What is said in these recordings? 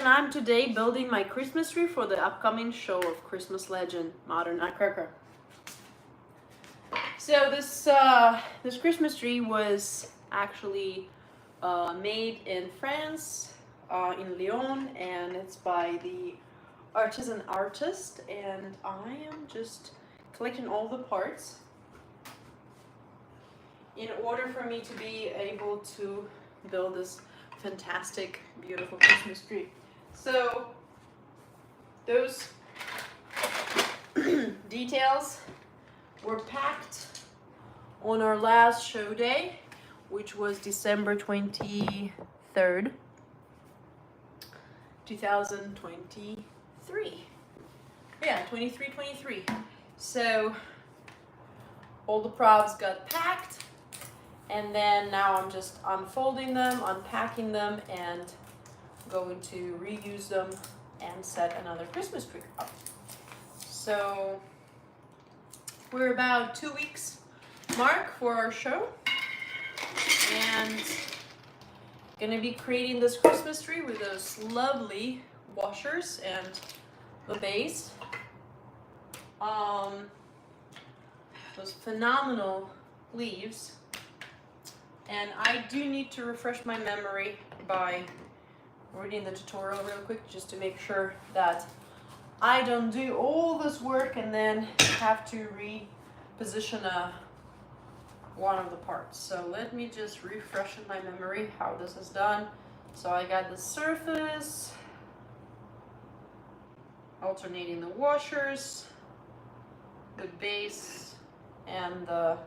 And I'm today building my Christmas tree for the upcoming show of Christmas Legend Modern Nutcracker. So this Christmas tree was actually made in France, in Lyon, and it's by the artisan artist. And I am just collecting all the parts in order for me to be able to build this fantastic, beautiful Christmas tree. So those details were packed on our last show day, which was December 23rd, 2023. Yeah, 23. So all the props got packed, and then now I'm just unfolding them, unpacking them, and going to reuse them and set another Christmas tree up. So we're about 2 weeks mark for our show, and gonna be creating this Christmas tree with those lovely washers and the base. Those phenomenal leaves. And I do need to refresh my memory by reading the tutorial real quick, just to make sure that I don't do all this work and then have to reposition one of the parts. So let me just refresh in my memory how this is done. So I got the surface, alternating the washers, the base, and the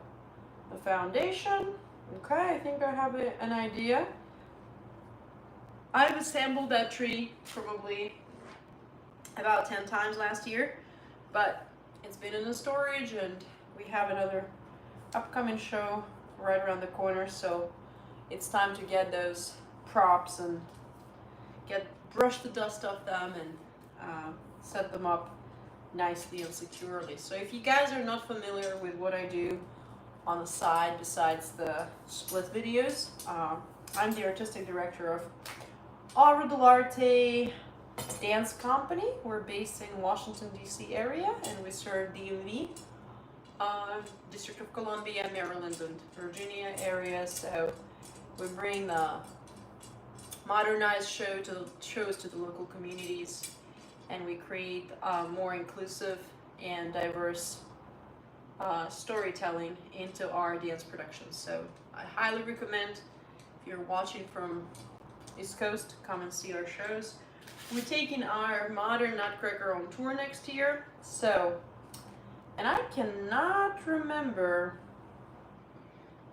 foundation. Okay, I think I have an idea. I've assembled that tree probably about 10 times last year, but it's been in the storage, and we have another upcoming show right around the corner, so it's time to get those props and brush the dust off them and set them up nicely and securely. So if you guys are not familiar with what I do on the side besides the split videos, I'm the artistic director of Oro dell'Arte Dance Company. We're based in Washington DC area, and we serve DMV, District of Columbia, Maryland, and Virginia area. So we bring the modernized shows to the local communities, and we create more inclusive and diverse storytelling into our dance productions. So I highly recommend, if you're watching from East Coast, come and see our shows. We're taking our Modern Nutcracker on tour next year. So, and I cannot remember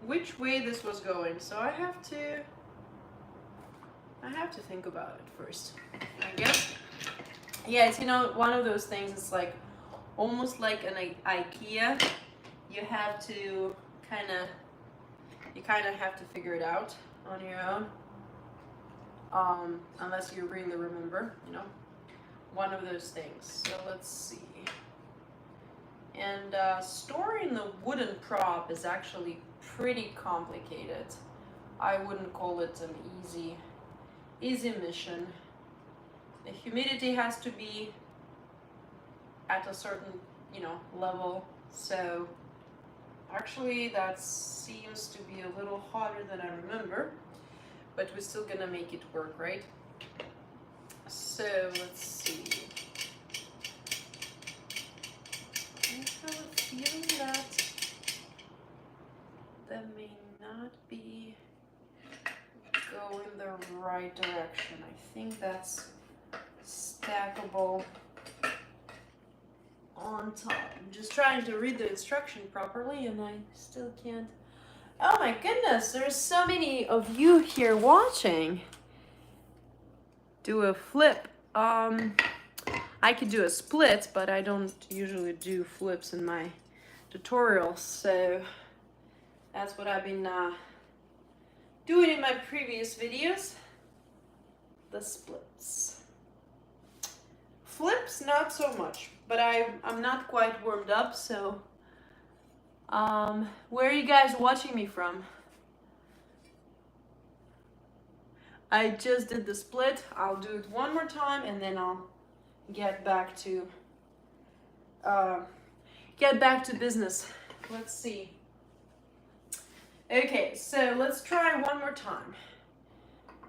which way this was going, so I have to think about it first, I guess. Yeah, it's, one of those things. It's like almost like an IKEA. You have to kind of have to figure it out on your own, unless you really remember, one of those things. So let's see. And storing the wooden prop is actually pretty complicated. I wouldn't call it an easy mission. The humidity has to be at a certain, level. So actually that seems to be a little hotter than I remember, but we're still gonna make it work, right? So let's see. I have a feeling that may not be going the right direction. I think that's stackable on top. I'm just trying to read the instruction properly, and I still can't. Oh my goodness, there's so many of you here watching. Do a flip. I could do a split, but I don't usually do flips in my tutorials, so that's what I've been doing in my previous videos. The splits. Flips, not so much, but I'm not quite warmed up, so where are you guys watching me from? I just did the split. I'll do it one more time and then I'll get back to business. Let's see. Okay, so let's try one more time.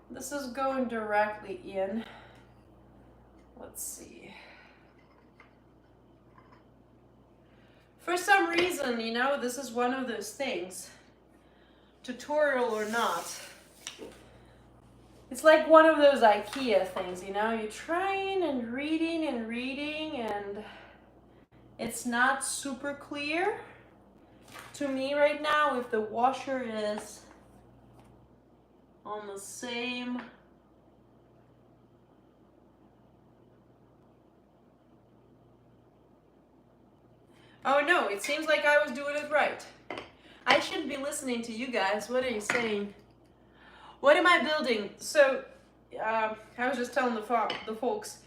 This is going directly in. Let's see. For some reason, you know, this is one of those things, tutorial or not. It's like one of those IKEA things, you know, you're trying and reading and it's not super clear to me right now if the washer is on the same Oh no, it seems like I was doing it right. I should be listening to you guys. What are you saying? What am I building? So, I was just telling the folks,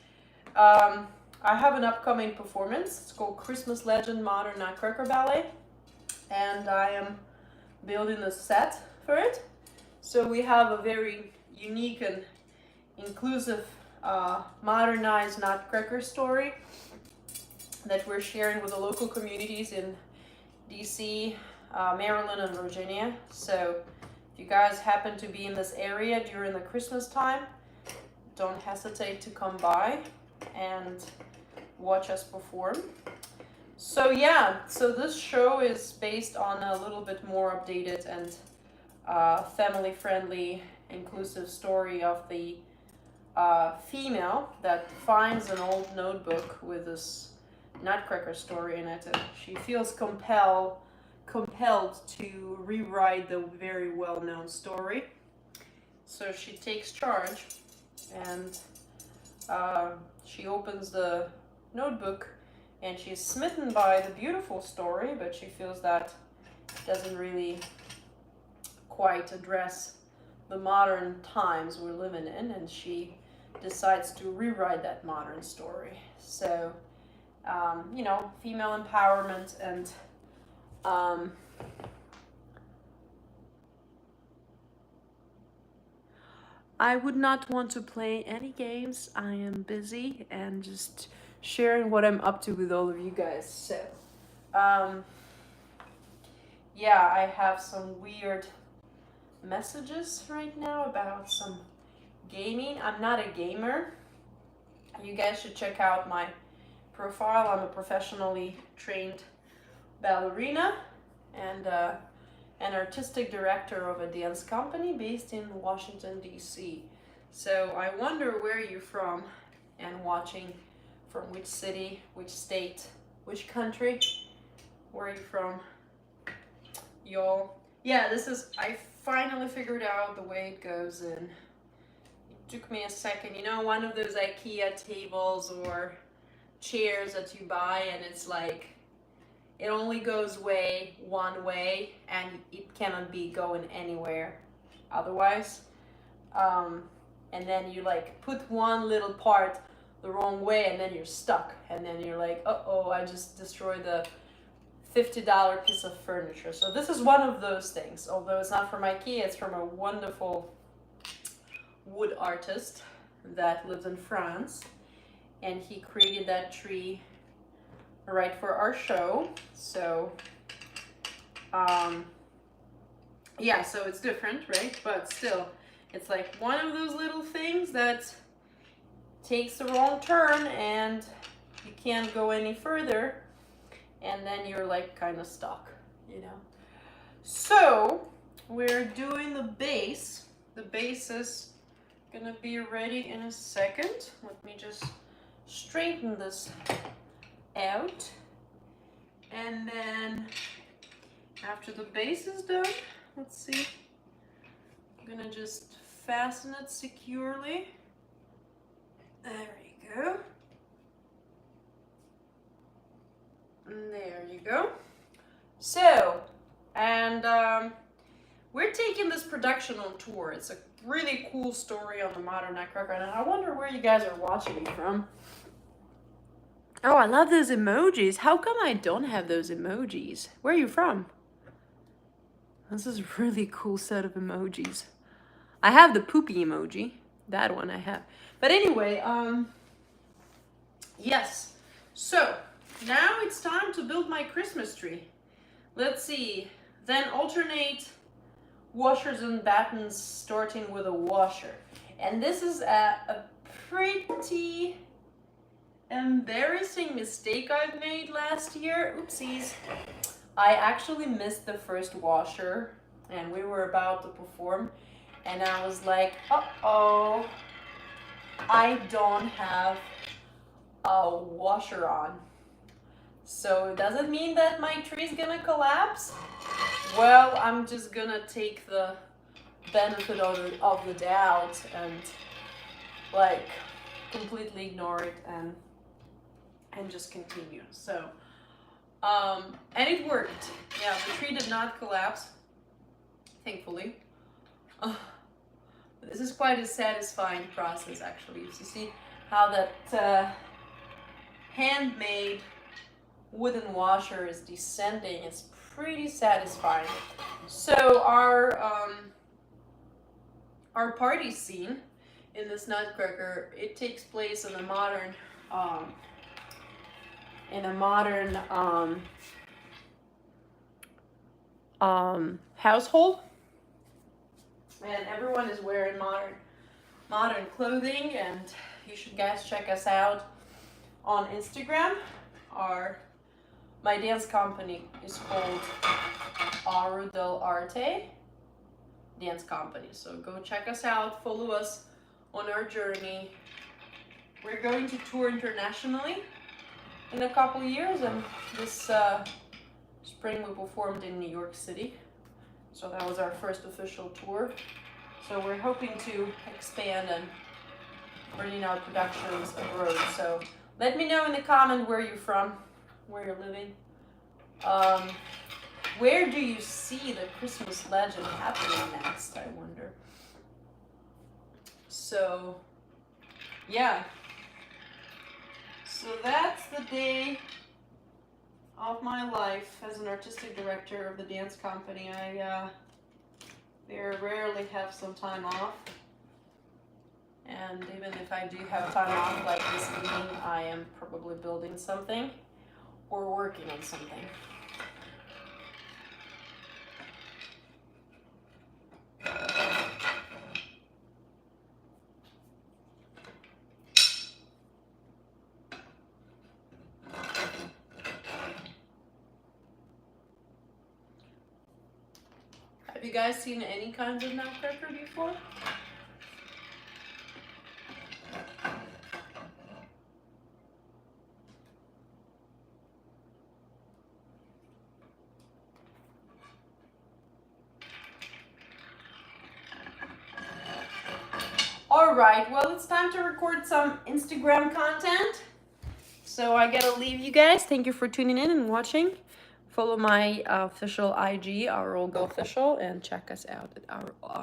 I have an upcoming performance. It's called Christmas Legend Modern Nutcracker Ballet. And I am building a set for it. So we have a very unique and inclusive modernized Nutcracker story that we're sharing with the local communities in DC, Maryland, and Virginia. So if you guys happen to be in this area during the Christmas time, don't hesitate to come by and watch us perform. So yeah, so this show is based on a little bit more updated and family-friendly, inclusive story of the female that finds an old notebook with this Nutcracker story in it, and she feels compelled to rewrite the very well-known story. So she takes charge and she opens the notebook and she's smitten by the beautiful story, but she feels that it doesn't really quite address the modern times we're living in, and she decides to rewrite that modern story. So you know, female empowerment and I would not want to play any games. I am busy and just sharing what I'm up to with all of you guys. So, yeah, I have some weird messages right now about some gaming. I'm not a gamer. You guys should check out my profile. I'm a professionally trained ballerina and an artistic director of a dance company based in Washington, D.C. So I wonder where you're from and watching from which city, which state, which country. Where are you from? Y'all. Yeah, I finally figured out the way it goes in. It took me a second. You know, one of those IKEA tables or chairs that you buy and it's like it only goes one way and it cannot be going anywhere otherwise, and then you like put one little part the wrong way and then you're stuck and then you're like, uh-oh, I just destroyed the $50 piece of furniture. So this is one of those things, although it's not from IKEA. It's from a wonderful wood artist that lives in France, and he created that tree right for our show. So yeah, so it's different, right? But still, it's like one of those little things that takes the wrong turn and you can't go any further, and then you're like kind of stuck, you know. So we're doing the base. The base is gonna be ready in a second. Let me just straighten this out, and then after the base is done, let's see, I'm gonna just fasten it securely. There you go. And there you go. So, and we're taking this production on tour. It's a really cool story on the modern Nutcracker, and I wonder where you guys are watching me from. Oh, I love those emojis. How come I don't have those emojis? Where are you from? This is a really cool set of emojis. I have the poopy emoji. That one I have. But anyway, yes. So now it's time to build my Christmas tree. Let's see. Then alternate washers and battens, starting with a washer. And this is a pretty embarrassing mistake I've made last year. Oopsies. I actually missed the first washer and we were about to perform and I was like, uh-oh, I don't have a washer on. So does it mean that my tree's gonna collapse? Well, I'm just gonna take the benefit of the doubt and like completely ignore it and just continue. So and it worked. Yeah, the tree did not collapse, thankfully. This is quite a satisfying process, actually. You see how that handmade wooden washer is descending. It's pretty satisfying. So our party scene in this Nutcracker, it takes place in a modern household, and everyone is wearing modern clothing. And you should guys check us out on Instagram. My dance company is called Aro del Arte Dance Company. So go check us out, follow us on our journey. We're going to tour internationally in a couple years, and this spring we performed in New York City. So that was our first official tour. So we're hoping to expand and bring our productions abroad. So let me know in the comment where you're from, where you're living. Where do you see the Christmas legend happening next, I wonder? So, yeah. So that's the day of my life as an artistic director of the dance company. I very rarely have some time off. And even if I do have time off, like this evening, I am probably building something or working on something. Have you guys seen any kinds of Nutcracker before? Alright, well, it's time to record some Instagram content. So I gotta leave you guys. Thank you for tuning in and watching. Follow my official IG, our Olga Official, and check us out at our